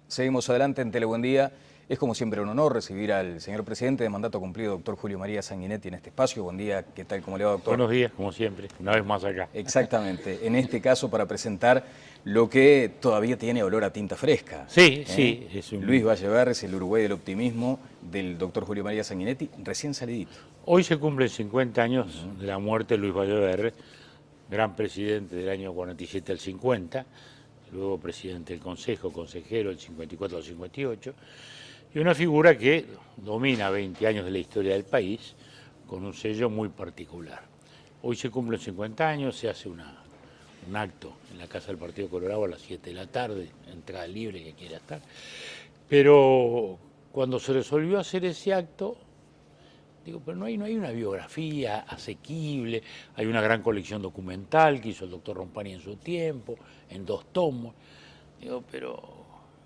Seguimos adelante en Telebuen Día. Es como siempre un honor recibir al señor presidente de mandato cumplido, doctor Julio María Sanguinetti, en este espacio. Buen día, ¿qué tal? ¿Cómo le va, doctor? Buenos días, como siempre, una vez más acá. Exactamente, en este caso para presentar lo que todavía tiene olor a tinta fresca. Sí, sí. Luis Valleverres, el Uruguay del optimismo, del doctor Julio María Sanguinetti, recién salidito. Hoy se cumplen 50 años de la muerte de Luis Valleverres, gran presidente del año 47 al 50, luego presidente del Consejo, consejero del 54 al 58, y una figura que domina 20 años de la historia del país con un sello muy particular. Hoy se cumplen 50 años, se hace un acto en la Casa del Partido Colorado a las 7 de la tarde, entrada libre que quiera estar, pero cuando se resolvió hacer ese acto, digo, pero no hay una biografía asequible, hay una gran colección documental que hizo el doctor Rompani en su tiempo, en 2 tomos. Digo, pero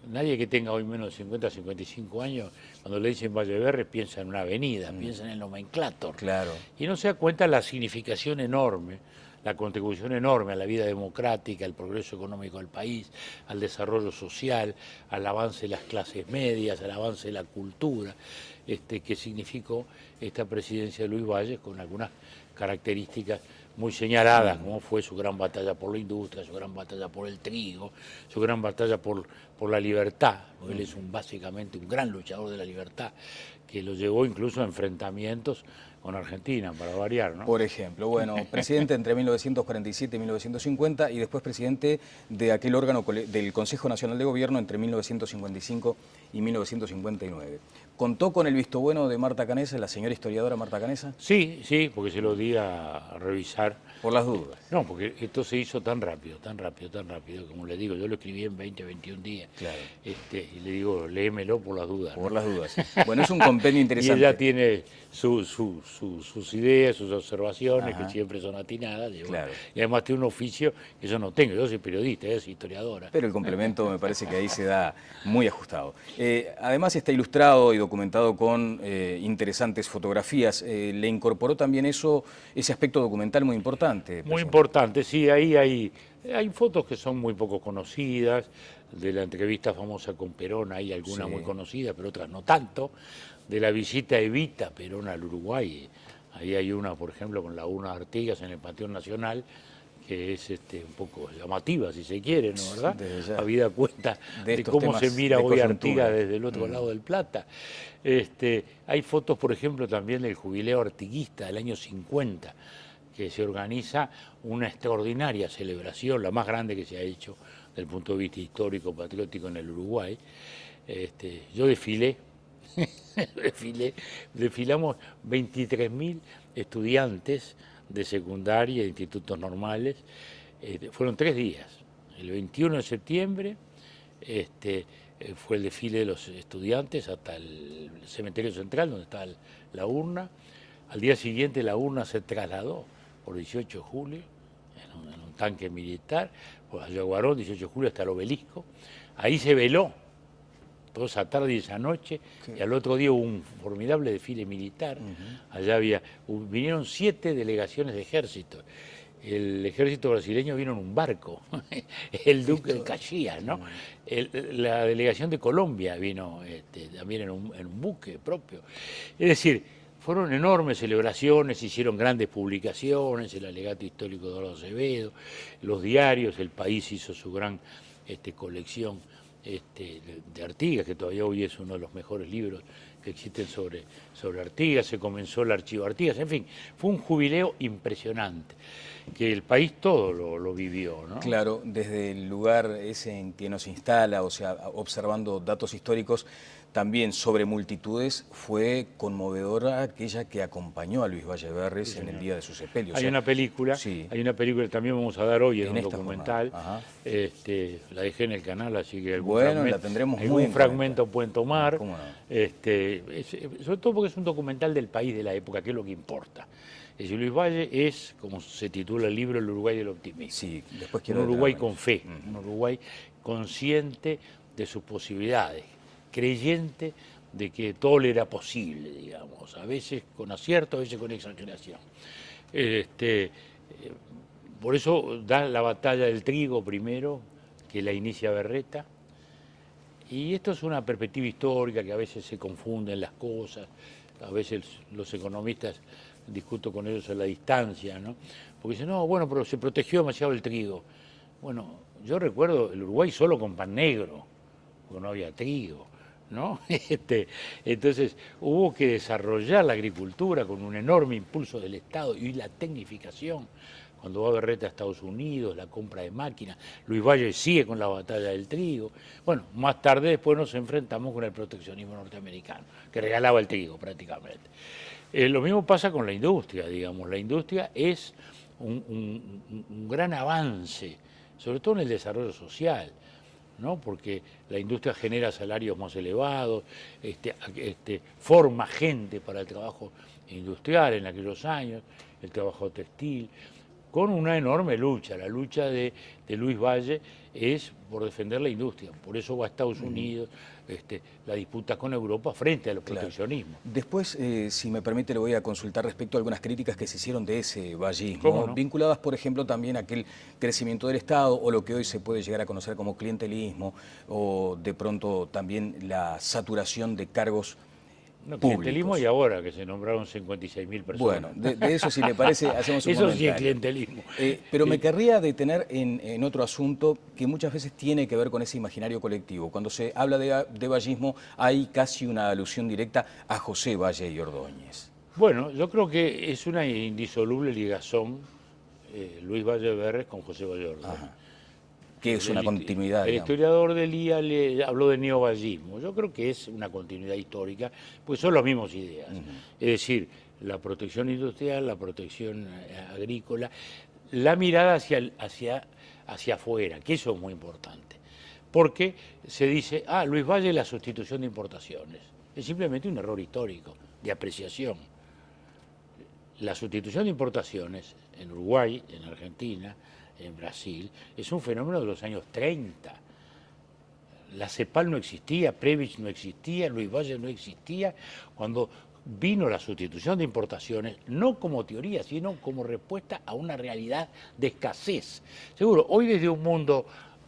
nadie que tenga hoy menos de 50, 55 años, cuando le dicen Valleverres, piensa en una avenida, piensa en el nomenclátor. Claro. Y no se da cuenta la significación enorme, la contribución enorme a la vida democrática, al progreso económico del país, al desarrollo social, al avance de las clases medias, al avance de la cultura, que significó esta presidencia de Luis Valles con algunas características muy señaladas, como fue su gran batalla por la industria, su gran batalla por el trigo, su gran batalla por la libertad. Él es básicamente un gran luchador de la libertad, que lo llevó incluso a enfrentamientos con Argentina, para variar, ¿no? Por ejemplo, bueno, presidente entre 1947 y 1950 y después presidente de aquel órgano del Consejo Nacional de Gobierno entre 1955 y 1959. ¿Contó con el visto bueno de Marta Canessa, la señora historiadora Marta Canessa? Sí, sí, porque se lo di a revisar. Por las dudas. No, porque esto se hizo tan rápido, tan rápido, tan rápido. Como le digo, yo lo escribí en 20, 21 días. Claro. Y le digo, léemelo por las dudas. Por las dudas. Bueno, es un compendio interesante. Y ella tiene sus ideas, sus observaciones, Ajá. que siempre son atinadas. Y, Claro. y además tiene un oficio que yo no tengo. Yo soy periodista, ella es historiadora. Pero el complemento me parece que ahí se da muy ajustado. Además está ilustrado y documentado con interesantes fotografías. ¿Le incorporó también ese aspecto documental muy importante? Muy importante, sí, ahí hay fotos que son muy poco conocidas, de la entrevista famosa con Perón hay algunas Sí. muy conocidas, pero otras no tanto, de la visita a Evita Perón al Uruguay, ahí hay una, por ejemplo, con la urna de Artigas en el Panteón Nacional, que es un poco llamativa, si se quiere, ¿no, verdad? Habida cuenta de cómo se mira hoy Artigas desde el otro lado del Plata. Hay fotos, por ejemplo, también del jubileo artiguista del año 50, que se organiza una extraordinaria celebración, la más grande que se ha hecho desde el punto de vista histórico, patriótico en el Uruguay. Yo desfilé, desfilamos 23.000 estudiantes de secundaria y de institutos normales. Fueron 3 días. El 21 de septiembre fue el desfile de los estudiantes hasta el cementerio central, donde está la urna. Al día siguiente la urna se trasladó por 18 de julio, en un tanque militar, por Ayaguarón, 18 de julio, hasta el obelisco. Ahí se veló toda esa tarde y esa noche, y al otro día hubo un formidable desfile militar. Allá vinieron 7 delegaciones de ejército. El ejército brasileño vino en un barco, el duque de Caxias, ¿no? La delegación de Colombia vino también en un buque propio. Es decir, fueron enormes celebraciones, se hicieron grandes publicaciones, el alegato histórico de Eduardo Acevedo, los diarios, El País hizo su gran colección de Artigas, que todavía hoy es uno de los mejores libros que existen sobre Artigas, se comenzó el archivo Artigas, en fin, fue un jubileo impresionante, que el país todo lo vivió, ¿no? Claro, desde el lugar ese en que nos instala, o sea, observando datos históricos, también sobre multitudes, fue conmovedora aquella que acompañó a Luis Valleverres en el día de su sepelio. Hay una película, sí, hay una película que también vamos a dar hoy en un esta documental, la dejé en el canal, así que la tendremos muy algún en fragmento pueden tomar, ¿Cómo no? sobre todo porque es un documental del país, de la época, que es lo que importa. Es decir, Luis Valle es, como se titula el libro, el Uruguay del optimismo. Sí, después un Uruguay con fe, un Uruguay consciente de sus posibilidades, creyente de que todo le era posible, digamos, a veces con acierto, a veces con exageración. Por eso da la batalla del trigo primero, que la inicia Berreta, Y esto es una perspectiva histórica que a veces se confunden las cosas, a veces los economistas discuto con ellos a la distancia, ¿no? Porque dicen, no, bueno, pero se protegió demasiado el trigo. Bueno, yo recuerdo el Uruguay solo con pan negro, porque no había trigo, ¿no? Entonces hubo que desarrollar la agricultura con un enorme impulso del Estado y la tecnificación. Cuando va Berreta a Estados Unidos, la compra de máquinas, Luis Valle sigue con la batalla del trigo. Bueno, más tarde después nos enfrentamos con el proteccionismo norteamericano, que regalaba el trigo prácticamente. Lo mismo pasa con la industria, digamos. La industria es un gran avance, sobre todo en el desarrollo social, ¿no? Porque la industria genera salarios más elevados, forma gente para el trabajo industrial en aquellos años, el trabajo textil, con una enorme lucha. La lucha de Luis Valle es por defender la industria, por eso va a Estados Unidos, la disputa con Europa frente al proteccionismo. Después, si me permite, le voy a consultar respecto a algunas críticas que se hicieron de ese vallismo, ¿Cómo no? vinculadas, por ejemplo, también a aquel crecimiento del Estado o lo que hoy se puede llegar a conocer como clientelismo, o de pronto también la saturación de cargos No, públicos. clientelismo y ahora que se nombraron 56.000 personas. Bueno, de eso, si le parece, hacemos un Eso sí es comentario. clientelismo. Pero me querría detener en otro asunto que muchas veces tiene que ver con ese imaginario colectivo. Cuando se habla de vallismo, hay casi una alusión directa a José Valle y Ordóñez. Bueno, yo creo que es una indisoluble ligazón Luis Valle Berres con José Valle Ordóñez. Ajá. Que es una continuidad, El digamos. historiador del IA le habló de neovallismo. Yo creo que es una continuidad histórica, pues son las mismas ideas. Es decir, la protección industrial, la protección agrícola, la mirada hacia afuera, que eso es muy importante. Porque se dice, Luis Valle la sustitución de importaciones. Es simplemente un error histórico de apreciación. La sustitución de importaciones en Uruguay, en Argentina, en Brasil, es un fenómeno de los años 30. La CEPAL no existía, Previch no existía, Luis Valle no existía, cuando vino la sustitución de importaciones, no como teoría, sino como respuesta a una realidad de escasez. Seguro, hoy desde un mundo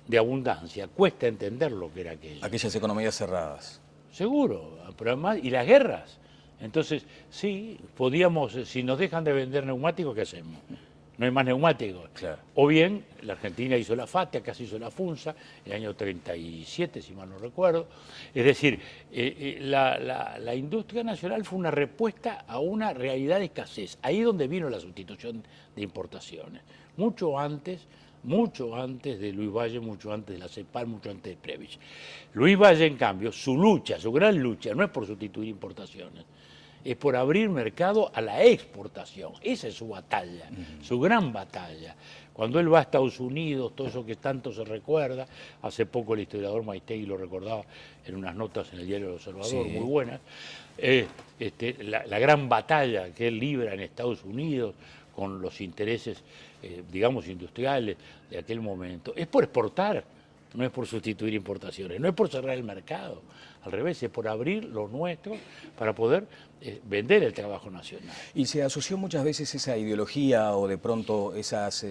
de abundancia cuesta entender lo que era aquello. Aquellas economías cerradas. Seguro, pero además, y las guerras. Entonces, sí, podíamos, si nos dejan de vender neumáticos, ¿qué hacemos? No hay más neumáticos. Claro. O bien, la Argentina hizo la FATEA, casi hizo la FUNSA, en el año 37, si mal no recuerdo. Es decir, la industria nacional fue una respuesta a una realidad de escasez. Ahí es donde vino la sustitución de importaciones. Mucho antes de Luis Valle, mucho antes de la CEPAL, mucho antes de Previch. Luis Valle, en cambio, su lucha, su gran lucha, no es por sustituir importaciones, es por abrir mercado a la exportación. Esa es su batalla, su gran batalla. Cuando él va a Estados Unidos, todo eso que tanto se recuerda, hace poco el historiador Maistegui lo recordaba en unas notas en el diario El Observador, muy buenas, la gran batalla que él libra en Estados Unidos con los intereses, digamos, industriales de aquel momento, es por exportar, no es por sustituir importaciones, no es por cerrar el mercado, al revés, es por abrir lo nuestro para poder vender el trabajo nacional. Y se asoció muchas veces esa ideología o de pronto esas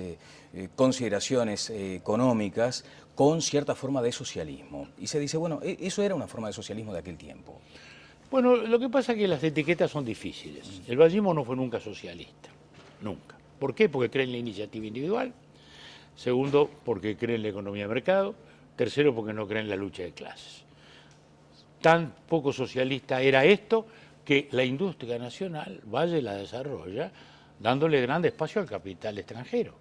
consideraciones económicas con cierta forma de socialismo. Y se dice, bueno, eso era una forma de socialismo de aquel tiempo. Bueno, lo que pasa es que las etiquetas son difíciles. El vallismo no fue nunca socialista, nunca. ¿Por qué? Porque cree en la iniciativa individual. Segundo, porque cree en la economía de mercado. Tercero, porque no cree en la lucha de clases. Tan poco socialista era esto que la industria nacional, Valle la desarrolla dándole gran espacio al capital extranjero.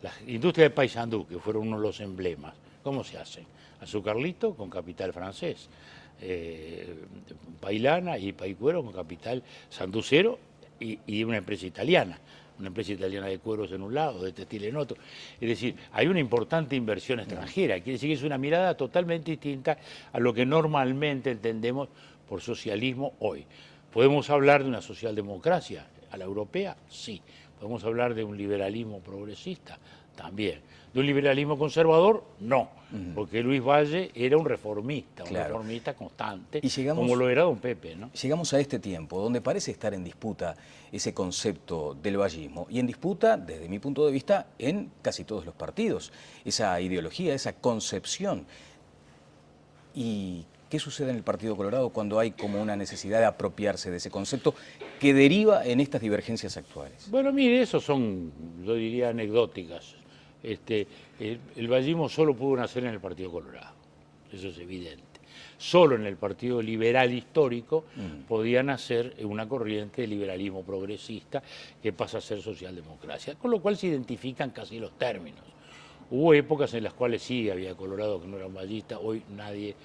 Las industrias de Paysandú, que fueron uno de los emblemas, ¿cómo se hacen? Azucarlito con capital francés, Pailana y Paicuero con capital sanducero y una empresa italiana de cueros en un lado, de textil en otro. Es decir, hay una importante inversión extranjera, quiere decir que es una mirada totalmente distinta a lo que normalmente entendemos por socialismo hoy. ¿Podemos hablar de una socialdemocracia a la europea? Sí. ¿Podemos hablar de un liberalismo progresista? También. ¿De un liberalismo conservador? No, porque Luis Valle era un reformista constante, y como lo era don Pepe, ¿no? Llegamos a este tiempo donde parece estar en disputa ese concepto del vallismo, y en disputa, desde mi punto de vista, en casi todos los partidos, esa ideología, esa concepción. ¿Y qué sucede en el Partido Colorado cuando hay como una necesidad de apropiarse de ese concepto que deriva en estas divergencias actuales? Bueno, mire, eso son, yo diría, anecdóticas. El vallismo solo pudo nacer en el Partido Colorado, eso es evidente. Solo en el Partido Liberal Histórico podía nacer una corriente de liberalismo progresista que pasa a ser socialdemocracia, con lo cual se identifican casi los términos. Hubo épocas en las cuales sí había colorados que no eran vallistas, hoy nadie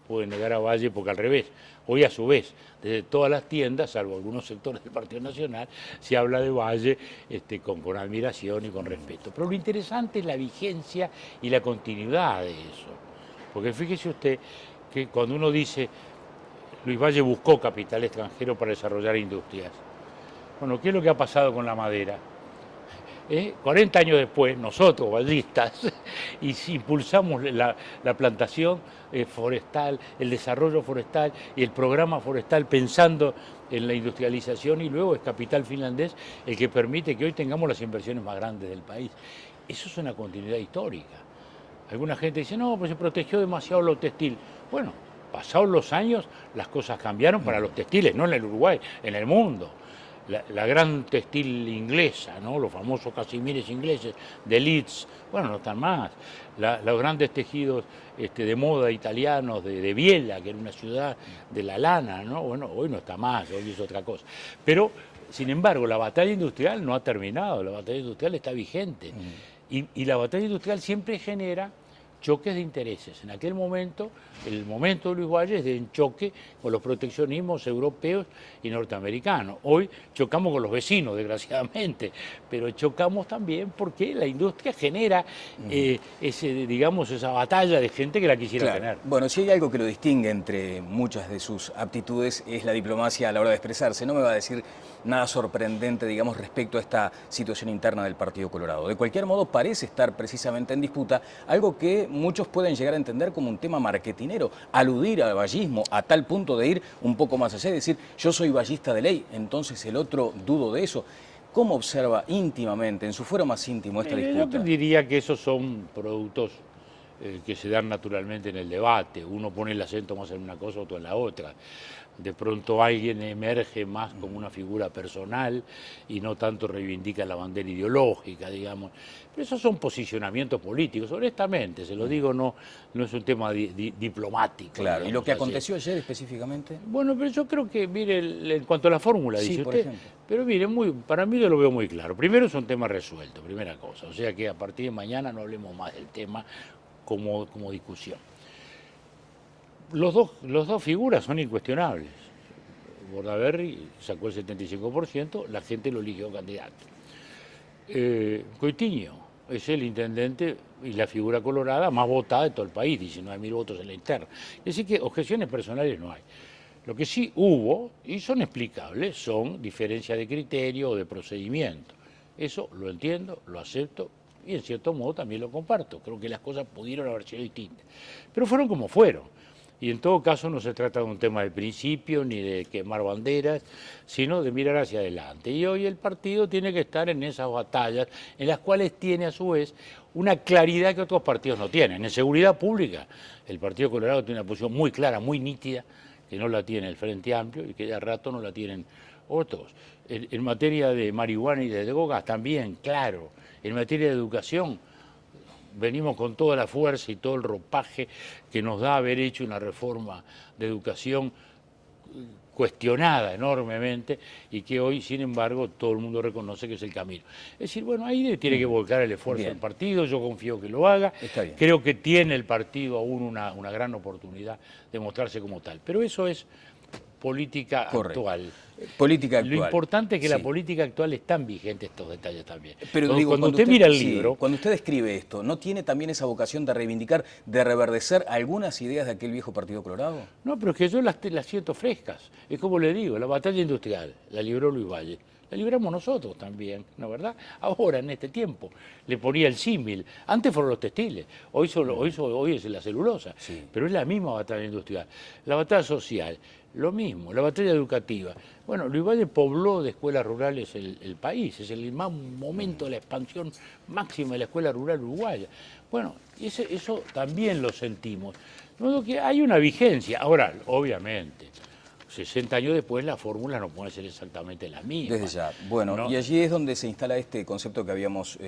puede negar a Valle porque al revés, hoy a su vez, desde todas las tiendas, salvo algunos sectores del Partido Nacional, se habla de Valle con admiración y con respeto. Pero lo interesante es la vigencia y la continuidad de eso, porque fíjese usted que cuando uno dice Luis Valle buscó capital extranjero para desarrollar industrias, bueno, ¿qué es lo que ha pasado con la madera? 40 años después, nosotros, vallistas, impulsamos la plantación forestal, el desarrollo forestal y el programa forestal pensando en la industrialización, y luego es capital finlandés el que permite que hoy tengamos las inversiones más grandes del país. Eso es una continuidad histórica. Alguna gente dice, no, pues se protegió demasiado lo textil. Bueno, pasados los años, las cosas cambiaron para los textiles, no en el Uruguay, en el mundo. La gran textil inglesa, ¿no? Los famosos casimires ingleses de Leeds, bueno, no están más. Los grandes tejidos de moda italianos de Biella, que era una ciudad de la lana, ¿no? Bueno, hoy no está más, hoy es otra cosa. Pero, sin embargo, la batalla industrial no ha terminado, la batalla industrial está vigente. Y la batalla industrial siempre genera choques de intereses. En aquel momento, el momento de Luis Valle es de choque con los proteccionismos europeos y norteamericanos. Hoy chocamos con los vecinos, desgraciadamente, pero chocamos también porque la industria genera esa batalla de gente que la quisiera tener. Bueno, si hay algo que lo distingue entre muchas de sus aptitudes es la diplomacia a la hora de expresarse. No me va a decir nada sorprendente, digamos, respecto a esta situación interna del Partido Colorado. De cualquier modo, parece estar precisamente en disputa algo que muchos pueden llegar a entender como un tema marketinero, aludir al vallismo a tal punto de ir un poco más allá y decir, yo soy vallista de ley, entonces el otro dudo de eso. ¿Cómo observa íntimamente, en su fuero más íntimo, esta disputa? Yo diría que esos son productos que se dan naturalmente en el debate. Uno pone el acento más en una cosa, otro en la otra. De pronto alguien emerge más como una figura personal y no tanto reivindica la bandera ideológica, digamos. Pero esos son posicionamientos políticos, honestamente, se lo digo, no es un tema diplomático. Claro, digamos, ¿y lo que aconteció ayer específicamente? Bueno, pero yo creo que, mire, en cuanto a la fórmula, sí, dice por usted, ejemplo. pero mire, para mí yo lo veo muy claro. Primero es un tema resuelto, primera cosa, o sea que a partir de mañana no hablemos más del tema como discusión. Los dos figuras son incuestionables. Bordaberry sacó el 75%, la gente lo eligió candidato. Coitiño es el intendente y la figura colorada más votada de todo el país, 19.000 votos en la interna. Es decir que objeciones personales no hay. Lo que sí hubo, y son explicables, son diferencias de criterio o de procedimiento. Eso lo entiendo, lo acepto y en cierto modo también lo comparto. Creo que las cosas pudieron haber sido distintas. Pero fueron como fueron. Y en todo caso no se trata de un tema de principio ni de quemar banderas, sino de mirar hacia adelante. Y hoy el partido tiene que estar en esas batallas, en las cuales tiene a su vez una claridad que otros partidos no tienen. En seguridad pública, el Partido Colorado tiene una posición muy clara, muy nítida, que no la tiene el Frente Amplio y que de rato no la tienen otros. En materia de marihuana y de drogas también, claro. En materia de educación, venimos con toda la fuerza y todo el ropaje que nos da haber hecho una reforma de educación cuestionada enormemente y que hoy, sin embargo, todo el mundo reconoce que es el camino. Es decir, bueno, ahí tiene que volcar el esfuerzo del partido, yo confío que lo haga, creo que tiene el partido aún una gran oportunidad de mostrarse como tal, pero eso es política actual. Política actual. Lo importante es que la política actual están vigentes estos detalles también. Pero cuando usted mira el libro... Cuando usted escribe esto, ¿no tiene también esa vocación de reivindicar, de reverdecer algunas ideas de aquel viejo Partido Colorado? No, pero es que yo las siento frescas. Es como le digo, la batalla industrial la libró Luis Valle. La libramos nosotros también, ¿no es verdad? Ahora, en este tiempo, le ponía el símil. Antes fueron los textiles, hoy es la celulosa, pero es la misma batalla industrial. La batalla social, lo mismo, la batalla educativa. Bueno, Luis Valle pobló de escuelas rurales el país, es el más momento de la expansión máxima de la escuela rural uruguaya. Bueno, eso también lo sentimos. De modo que hay una vigencia. Ahora, obviamente, 60 años después la fórmula no puede ser exactamente la misma. Desde ya. Bueno, ¿no? y allí es donde se instala este concepto que habíamos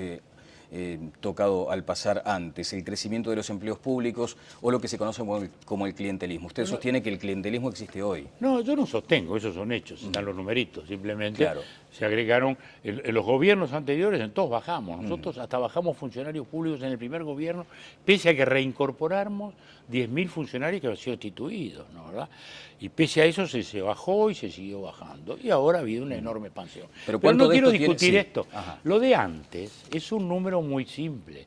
tocado al pasar antes, el crecimiento de los empleos públicos o lo que se conoce como el clientelismo. Usted sostiene que el clientelismo existe hoy. No, yo no sostengo, esos son hechos, están los numeritos, simplemente Claro. se agregaron, en los gobiernos anteriores en todos bajamos, nosotros hasta bajamos funcionarios públicos en el primer gobierno, pese a que reincorporamos 10.000 funcionarios que habían sido destituidos, ¿no, verdad? Y pese a eso se bajó y se siguió bajando, y ahora ha habido una enorme expansión. Pero Pero no de quiero esto tiene- discutir sí. esto, Ajá. lo de antes es un número muy simple.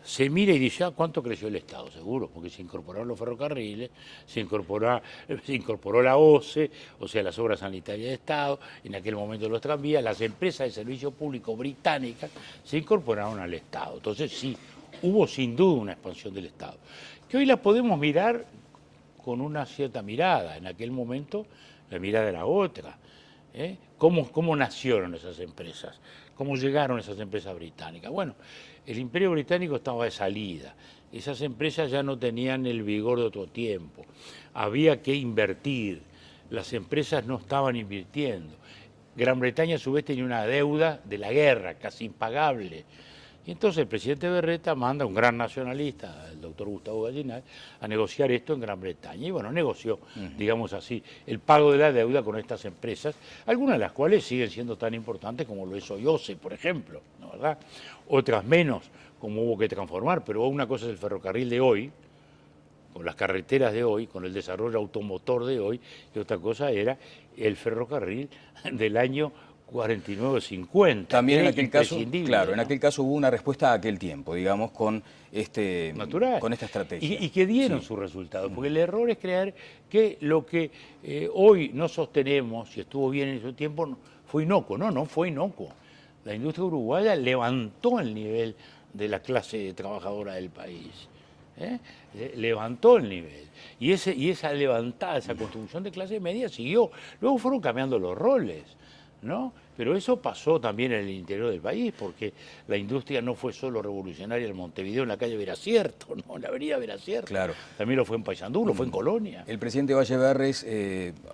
Se mira y dice, ¿cuánto creció el Estado? Seguro, porque se incorporaron los ferrocarriles, se incorporó la OCE, o sea, las obras sanitarias de Estado, en aquel momento los tranvías, las empresas de servicio público británicas se incorporaron al Estado. Entonces sí, hubo sin duda una expansión del Estado, que hoy la podemos mirar con una cierta mirada. En aquel momento la mirada era otra. ¿Cómo nacieron esas empresas? ¿Cómo llegaron esas empresas británicas? Bueno, el Imperio Británico estaba de salida. Esas empresas ya no tenían el vigor de otro tiempo. Había que invertir. Las empresas no estaban invirtiendo. Gran Bretaña a su vez tenía una deuda de la guerra, casi impagable. Y entonces el presidente Berreta manda a un gran nacionalista, el doctor Gustavo Gallinal, a negociar esto en Gran Bretaña. Y bueno, negoció, digamos así, el pago de la deuda con estas empresas, algunas de las cuales siguen siendo tan importantes como lo es hoy OCE, por ejemplo, ¿no, verdad? Otras menos, como hubo que transformar, pero una cosa es el ferrocarril de hoy, con las carreteras de hoy, con el desarrollo automotor de hoy, y otra cosa era el ferrocarril del año 49-50. También en aquel caso, claro, ¿no? en aquel caso hubo una respuesta a aquel tiempo, digamos, con Natural. con esta estrategia. Y que dieron sus resultados, porque el error es creer que lo que hoy no sostenemos, y estuvo bien en su tiempo, fue inocuo. No fue inocuo. La industria uruguaya levantó el nivel de la clase trabajadora del país. Levantó el nivel. Y esa levantada, esa construcción de clase media siguió. Luego fueron cambiando los roles, ¿no? Pero eso pasó también en el interior del país, porque la industria no fue solo revolucionaria en Montevideo, en la calle Veracierto, ¿no? En la avenida Veracierto. Claro. También lo fue en Paysandú, lo fue en Colonia. El presidente Valleverres,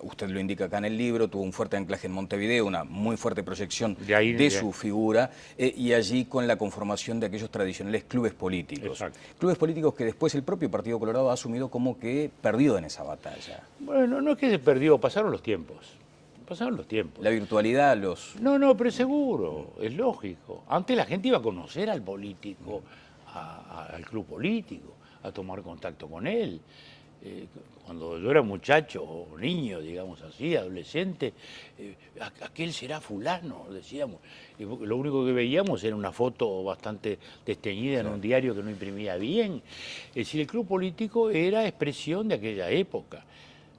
usted lo indica acá en el libro, tuvo un fuerte anclaje en Montevideo, una muy fuerte proyección de su figura, y allí con la conformación de aquellos tradicionales clubes políticos. Exacto. Clubes políticos que después el propio Partido Colorado ha asumido como que perdió en esa batalla. Bueno, no es que se perdió, pasaron los tiempos. Pasaron los tiempos. La virtualidad, No, pero seguro, es lógico. Antes la gente iba a conocer al político, al club político, a tomar contacto con él. Cuando yo era muchacho, o niño, digamos así, adolescente, aquel será fulano, decíamos. Y lo único que veíamos era una foto bastante desteñida en un diario que no imprimía bien. Es decir, el club político era expresión de aquella época.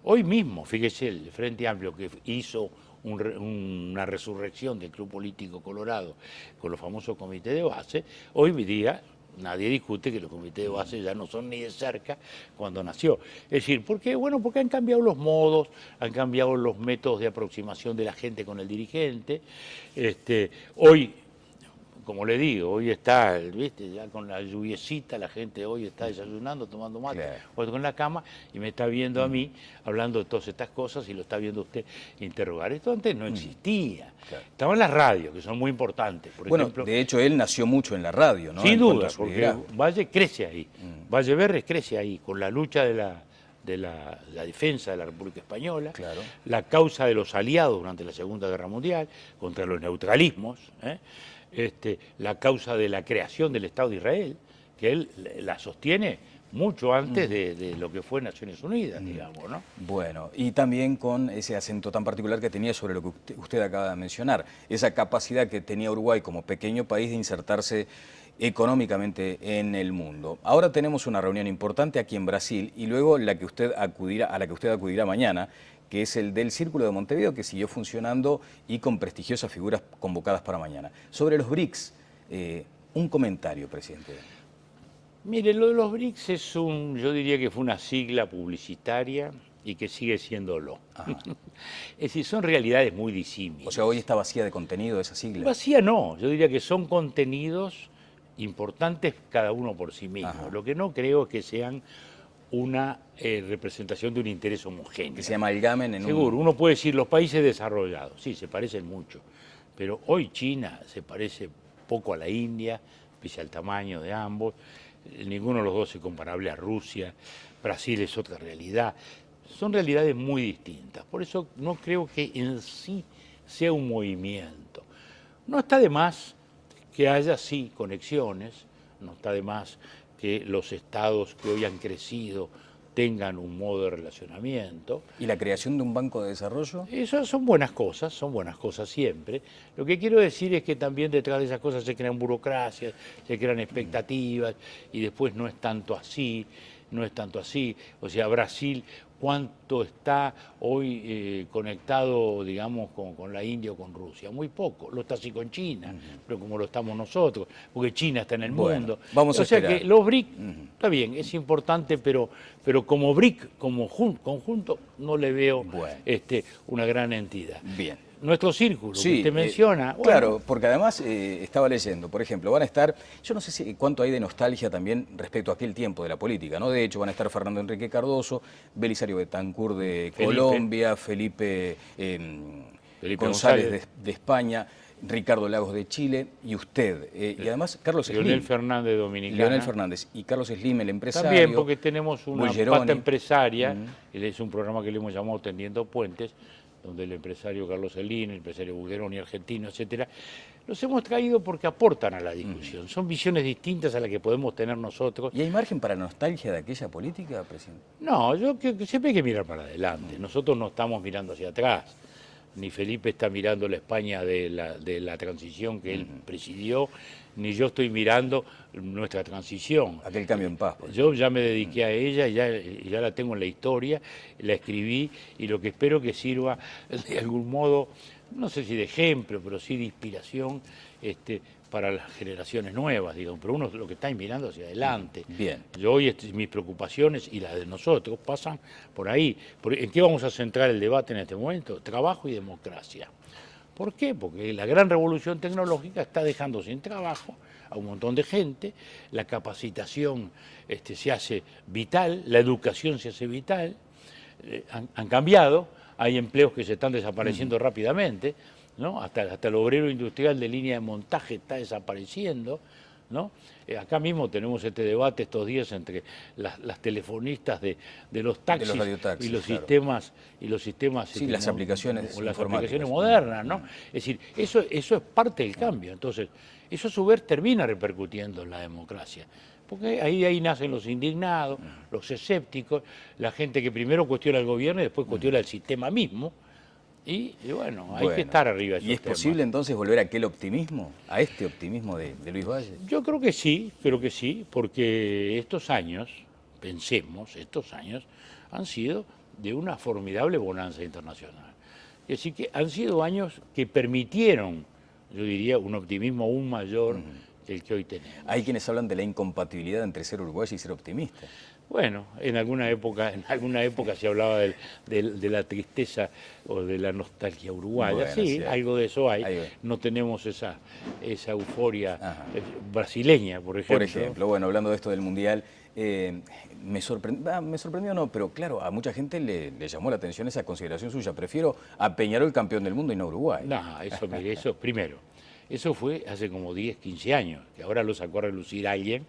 Hoy mismo, fíjese, el Frente Amplio que hizo una resurrección del Club Político Colorado con los famosos comités de base, hoy día nadie discute que los comités de base ya no son ni de cerca cuando nació. Es decir, ¿por qué? Bueno, porque han cambiado los modos, han cambiado los métodos de aproximación de la gente con el dirigente. Hoy, como le digo, hoy está, ¿viste? Ya con la lluviecita, la gente hoy está desayunando, tomando mate, o con la cama, y me está viendo a mí hablando de todas estas cosas y lo está viendo usted interrogar. Esto antes no existía. Estaban las radios, que son muy importantes. Por ejemplo, de hecho, él nació mucho en la radio, ¿no? Sin duda, porque Valle crece ahí. Valleverres crece ahí, con la lucha de la defensa de la República Española, la causa de los aliados durante la Segunda Guerra Mundial, contra los neutralismos, la causa de la creación del Estado de Israel, que él la sostiene mucho antes de lo que fue Naciones Unidas, digamos, ¿no? Bueno, y también con ese acento tan particular que tenía sobre lo que usted acaba de mencionar, esa capacidad que tenía Uruguay como pequeño país de insertarse económicamente en el mundo. Ahora tenemos una reunión importante aquí en Brasil y luego a la que usted acudirá mañana, que es el del Círculo de Montevideo, que siguió funcionando y con prestigiosas figuras convocadas para mañana. Sobre los BRICS, un comentario, presidente. Mire, lo de los BRICS yo diría que fue una sigla publicitaria y que sigue siéndolo. Es decir, son realidades muy disímiles. O sea, hoy está vacía de contenido esa sigla. Vacía no, yo diría que son contenidos importantes cada uno por sí mismo. Lo que no creo es que sean una representación de un interés homogéneo. Que se amalgamen en Seguro, uno puede decir los países desarrollados, sí, se parecen mucho, pero hoy China se parece poco a la India, pese al tamaño de ambos, ninguno de los dos es comparable a Rusia, Brasil es otra realidad, son realidades muy distintas, por eso no creo que en sí sea un movimiento. No está de más que haya, sí, conexiones, no está de más que los estados que hoy han crecido tengan un modo de relacionamiento. ¿Y la creación de un banco de desarrollo? Esas son buenas cosas siempre. Lo que quiero decir es que también detrás de esas cosas se crean burocracias, se crean expectativas y después no es tanto así, no es tanto así. O sea, Brasil, ¿cuánto está hoy conectado, digamos, con la India o con Rusia? Muy poco. Lo está así con China, pero como lo estamos nosotros, porque China está en el mundo. Vamos a o sea esperar. que los BRIC, está bien, es importante, pero como BRIC, como conjunto, no le veo una gran entidad. Bien. Nuestro círculo, Sí, que usted menciona. Claro, porque además estaba leyendo, por ejemplo, van a estar, yo no sé cuánto hay de nostalgia también respecto a aquel tiempo de la política, ¿no? De hecho, van a estar Fernando Enrique Cardoso, Belisario Betancur de Colombia, Felipe González de España, Ricardo Lagos de Chile y usted. Y además Carlos Slim. Leonel Fernández de Dominicana. Leonel Fernández y Carlos Slim, el empresario. También porque tenemos una Bulgeroni. pata empresaria, es un programa que le hemos llamado Tendiendo Puentes, donde el empresario Carlos Slim, el empresario Bulgeroni argentino, etcétera, los hemos traído porque aportan a la discusión. Son visiones distintas a las que podemos tener nosotros. ¿Y hay margen para nostalgia de aquella política, presidente? No, yo creo que siempre hay que mirar para adelante. Nosotros no estamos mirando hacia atrás. Ni Felipe está mirando la España de la transición que él presidió, ni yo estoy mirando nuestra transición. Aquel cambio en paz. Yo ya me dediqué a ella, ya la tengo en la historia, la escribí y lo que espero que sirva de algún modo, no sé si de ejemplo, pero sí de inspiración para las generaciones nuevas, digamos, pero uno lo que está mirando hacia adelante. Bien. Yo hoy mis preocupaciones y las de nosotros pasan por ahí. ¿En qué vamos a centrar el debate en este momento? Trabajo y democracia. ¿Por qué? Porque la gran revolución tecnológica está dejando sin trabajo a un montón de gente, la capacitación se hace vital, la educación se hace vital, han cambiado, hay empleos que se están desapareciendo rápidamente, ¿no? Hasta el obrero industrial de línea de montaje está desapareciendo, ¿no? Acá mismo tenemos este debate estos días entre las telefonistas de los taxis, de los radiotaxis, y los claro. sistemas Sí, las aplicaciones o las informáticas. aplicaciones modernas, ¿no? Es decir, eso es parte del cambio. Entonces, eso a su vez termina repercutiendo en la democracia. Porque ahí nacen los indignados, los escépticos, la gente que primero cuestiona al gobierno y después cuestiona el sistema mismo. Y bueno, hay que estar arriba de esos ¿Y es temas. posible entonces volver a aquel optimismo, a este optimismo de Luis Valle? Yo creo que sí, porque estos años, pensemos, estos años han sido de una formidable bonanza internacional. Es decir, que han sido años que permitieron, yo diría, un optimismo aún mayor que el que hoy tenemos. Hay quienes hablan de la incompatibilidad entre ser uruguayo y ser optimista. Bueno, en alguna época se hablaba de la tristeza o de la nostalgia uruguaya. Bueno, sí, algo de eso hay. No tenemos esa euforia brasileña, por ejemplo. Por ejemplo, bueno, hablando de esto del Mundial, me sorprendió no, pero claro, a mucha gente le llamó la atención esa consideración suya. Prefiero a Peñarol campeón del mundo y no a Uruguay. No, eso primero. Eso fue hace como 10, 15 años, que ahora lo sacó a relucir alguien,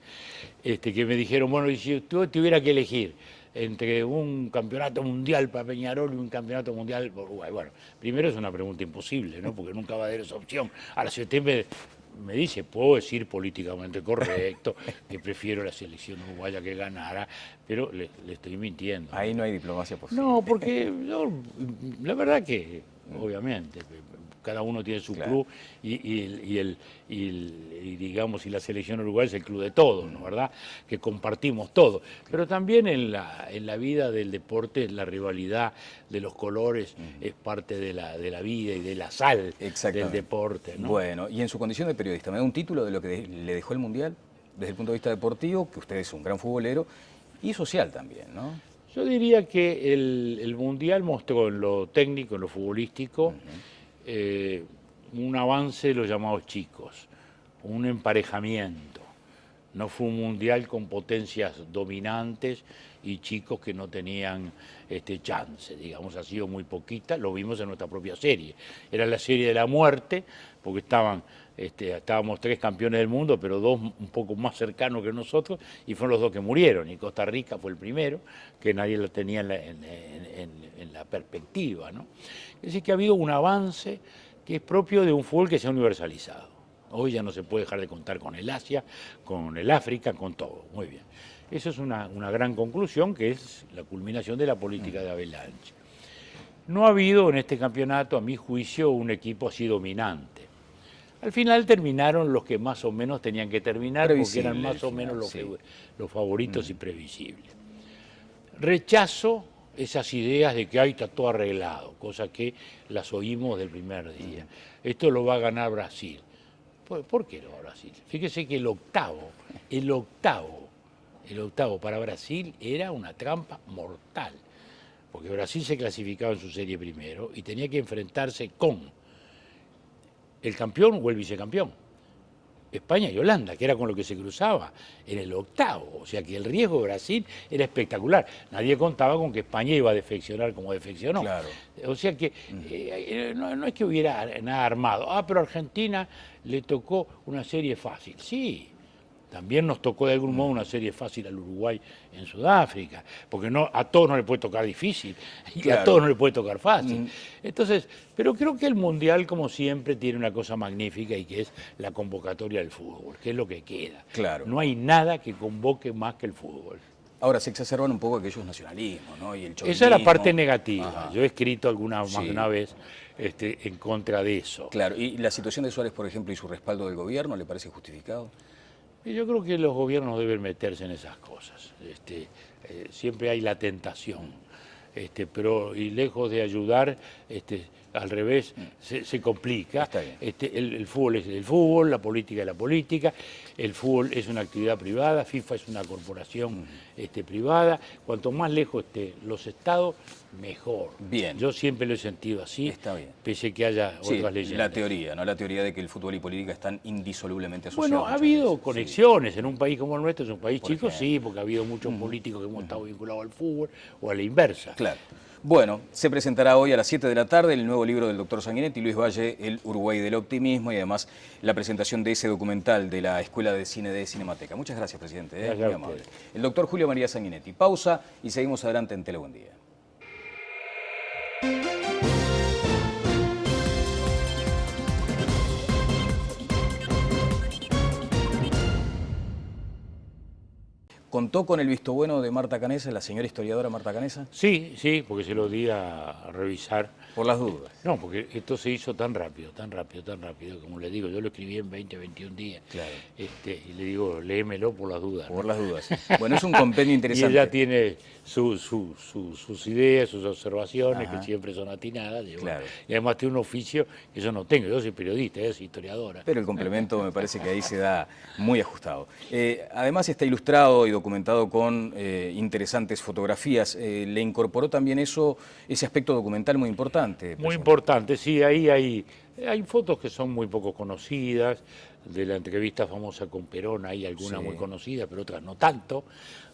que me dijeron, bueno, y si tú tuviera que elegir entre un campeonato mundial para Peñarol y un campeonato mundial para Uruguay. Bueno, primero es una pregunta imposible, ¿no? Porque nunca va a haber esa opción. Ahora, si usted me dice, puedo decir políticamente correcto, que prefiero la selección uruguaya que ganara, pero le estoy mintiendo. Ahí no hay diplomacia posible. No, porque la verdad que, obviamente, cada uno tiene su club y digamos, y la selección uruguaya es el club de todos, ¿no? ¿Verdad? Que compartimos todo. Pero también en la vida del deporte, la rivalidad de los colores es parte de la vida y de la sal del deporte, ¿no? Bueno, y en su condición de periodista, ¿me da un título de lo que le dejó el Mundial desde el punto de vista deportivo, que usted es un gran futbolero, y social también, ¿no? Yo diría que el Mundial mostró en lo técnico, en lo futbolístico, un avance de los llamados chicos, un emparejamiento. No fue un Mundial con potencias dominantes y chicos que no tenían chance, digamos, ha sido muy poquita, lo vimos en nuestra propia serie. Era la serie de la muerte, porque estábamos 3 campeones del mundo, pero 2 un poco más cercanos que nosotros, y fueron los 2 que murieron, y Costa Rica fue el primero, que nadie lo tenía en la perspectiva, ¿no? Es decir, que ha habido un avance que es propio de un fútbol que se ha universalizado. Hoy ya no se puede dejar de contar con el Asia, con el África, con todo. Muy bien. Eso es una gran conclusión, que es la culminación de la política de Abel Lange. No ha habido en este campeonato, a mi juicio, un equipo así dominante. Al final terminaron los que más o menos tenían que terminar, porque eran más o menos los favoritos y previsibles. Rechazo esas ideas de que ahí está todo arreglado, cosa que las oímos del primer día. Esto lo va a ganar Brasil. ¿Por qué lo va a Brasil? Fíjese que el octavo para Brasil era una trampa mortal, porque Brasil se clasificaba en su serie primero y tenía que enfrentarse con el campeón o el vicecampeón, España y Holanda, que era con lo que se cruzaba en el octavo. O sea que el riesgo de Brasil era espectacular. Nadie contaba con que España iba a defeccionar como defeccionó. Claro. O sea que no es que hubiera nada armado. Pero a Argentina le tocó una serie fácil. Sí, también nos tocó de algún modo una serie fácil al Uruguay en Sudáfrica, porque a todos no le puede tocar difícil y claro, a todos no le puede tocar fácil. Entonces, pero creo que el Mundial, como siempre, tiene una cosa magnífica, y que es la convocatoria del fútbol, que es lo que queda. Claro. No hay nada que convoque más que el fútbol. Ahora se exacerban un poco aquellos nacionalismos, ¿no? Y el chauvinismo. Esa es la parte negativa. Ajá. Yo he escrito más de una vez en contra de eso. Claro, y la situación de Suárez, por ejemplo, y su respaldo del gobierno, ¿le parece justificado? Yo creo que los gobiernos deben meterse en esas cosas. Siempre hay la tentación, pero y lejos de ayudar, al revés, se complica. Está bien. El fútbol es el fútbol, la política es la política, el fútbol es una actividad privada, FIFA es una corporación privada. Cuanto más lejos estén los estados, mejor. Bien. Yo siempre lo he sentido así, Está bien. pese que haya otras leyendas. La teoría, ¿no? La teoría de que el fútbol y política están indisolublemente asociados. Bueno, ha habido conexiones en un país como el nuestro, es un país chico, ejemplo. sí, porque ha habido muchos políticos que hemos estado vinculados al fútbol o a la inversa. Claro. Bueno, se presentará hoy a las 7 de la tarde el nuevo libro del doctor Sanguinetti, Luis Valle, El Uruguay del Optimismo, y además la presentación de ese documental de la Escuela de Cine de Cinemateca. Muchas gracias, presidente. Gracias muy a amable. usted. El doctor Julio María Sanguinetti. Pausa y seguimos adelante en Tele Buen Día. ¿Contó con el visto bueno de Marta Canessa, la señora historiadora Marta Canessa? Sí, porque se lo di a revisar. Por las dudas. No, porque esto se hizo tan rápido, como le digo, yo lo escribí en 20, 21 días. Claro. Y le digo, léemelo por las dudas. Por las dudas. Bueno, es un compendio interesante. Y ella tiene sus ideas, sus observaciones, Ajá. que siempre son atinadas. Y, Claro. y además tiene un oficio que yo no tengo. Yo soy periodista, ella es historiadora. Pero el complemento me parece que ahí se da muy ajustado. Además está ilustrado y documentado con interesantes fotografías. Le incorporó también ese aspecto documental muy importante. Muy importante, sí, ahí hay fotos que son muy poco conocidas, de la entrevista famosa con Perón hay algunas muy conocidas, pero otras no tanto,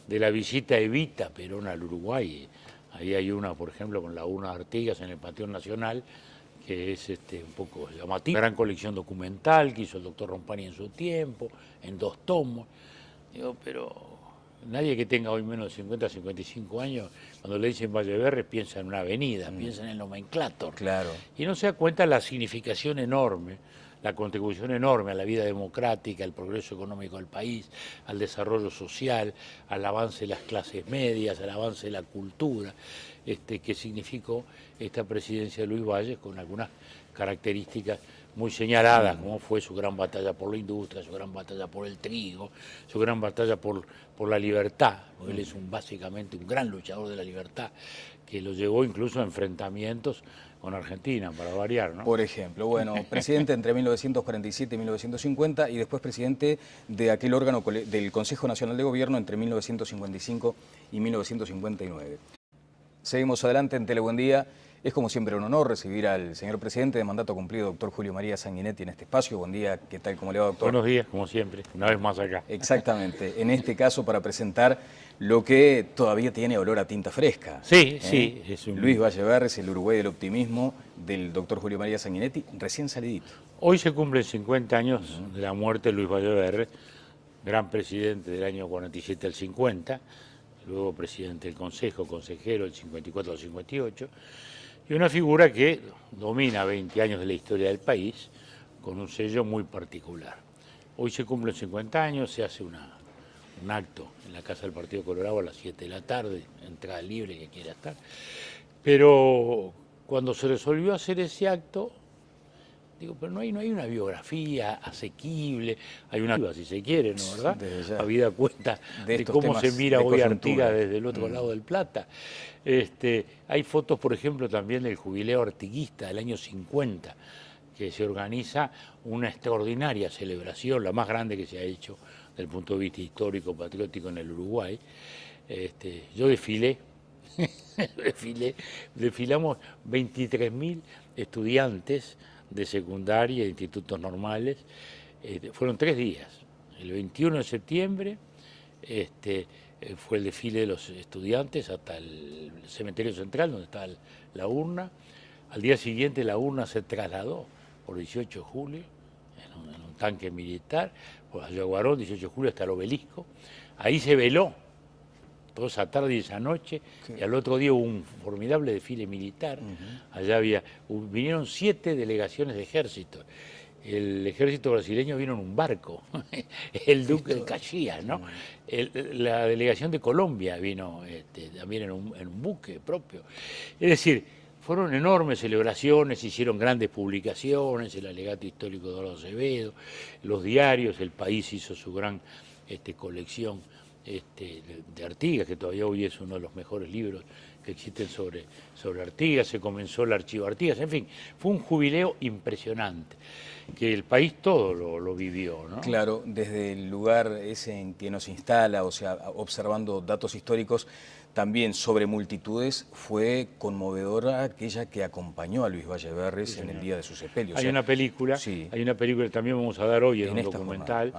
de la visita de Evita Perón al Uruguay, ahí hay una, por ejemplo, con Laguna de Artigas en el Panteón Nacional, que es un poco llamativa. Gran colección documental que hizo el doctor Rompani en su tiempo, en 2 tomos. Digo, pero nadie que tenga hoy menos de 50, 55 años, cuando le dicen Valleverres, piensa en una avenida, piensa en el nomenclátor. Claro. Y no se da cuenta la significación enorme, la contribución enorme a la vida democrática, al progreso económico del país, al desarrollo social, al avance de las clases medias, al avance de la cultura, que significó esta presidencia de Luis Valles, con algunas características muy señaladas, como fue su gran batalla por la industria, su gran batalla por el trigo, su gran batalla por la libertad, porque él es básicamente un gran luchador de la libertad, que lo llevó incluso a enfrentamientos con Argentina, para variar, ¿no? Por ejemplo, bueno, presidente entre 1947 y 1950 y después presidente de aquel órgano del Consejo Nacional de Gobierno entre 1955 y 1959. Seguimos adelante en Tele Buen Día. Es como siempre un honor recibir al señor presidente de mandato cumplido, doctor Julio María Sanguinetti, en este espacio. Buen día, ¿qué tal? ¿Cómo le va, doctor? Buenos días, como siempre, una vez más acá. Exactamente, en este caso para presentar lo que todavía tiene olor a tinta fresca. Sí, sí. Es Luis Valleverres, el Uruguay del optimismo, del doctor Julio María Sanguinetti, recién salidito. Hoy se cumplen 50 años de la muerte de Luis Valleverres, gran presidente del año 47 al 50, luego presidente del Consejo, consejero del 54 al 58, y una figura que domina 20 años de la historia del país con un sello muy particular. Hoy se cumplen 50 años, se hace un acto en la Casa del Partido Colorado a las 7 de la tarde, entrada libre que quiera estar, pero cuando se resolvió hacer ese acto, digo, pero no hay una biografía asequible, hay una, si se quiere, ¿no, verdad? Habida cuenta de cómo se mira hoy Artigas desde el otro lado del Plata. Hay fotos, por ejemplo, también del jubileo artiguista del año 50, que se organiza una extraordinaria celebración, la más grande que se ha hecho desde el punto de vista histórico, patriótico en el Uruguay. Yo desfilé, desfilamos 23.000 estudiantes de secundaria y de institutos normales. Fueron 3 días. El 21 de septiembre fue el desfile de los estudiantes hasta el cementerio central, donde está la urna. Al día siguiente la urna se trasladó por 18 de julio en un tanque militar, por Ayaguarón, 18 de julio, hasta el obelisco. Ahí se veló toda esa tarde y esa noche, y al otro día hubo un formidable desfile militar. Allá vinieron 7 delegaciones de ejército. El ejército brasileño vino en un barco, el duque de Caxias, ¿no? La delegación de Colombia vino también en un buque propio. Es decir, fueron enormes celebraciones, se hicieron grandes publicaciones, el alegato histórico de Eduardo Acevedo, los diarios, El País hizo su gran colección de Artigas, que todavía hoy es uno de los mejores libros que existen sobre Artigas. Se comenzó el archivo Artigas, en fin, fue un jubileo impresionante, que el país todo lo vivió, ¿no? Claro, desde el lugar ese en que nos instala, o sea, observando datos históricos, también sobre multitudes, fue conmovedora aquella que acompañó a Luis Valleverres, sí, en el día de su sepelio. Hay una película, sí, hay una película que también vamos a dar hoy en un documental,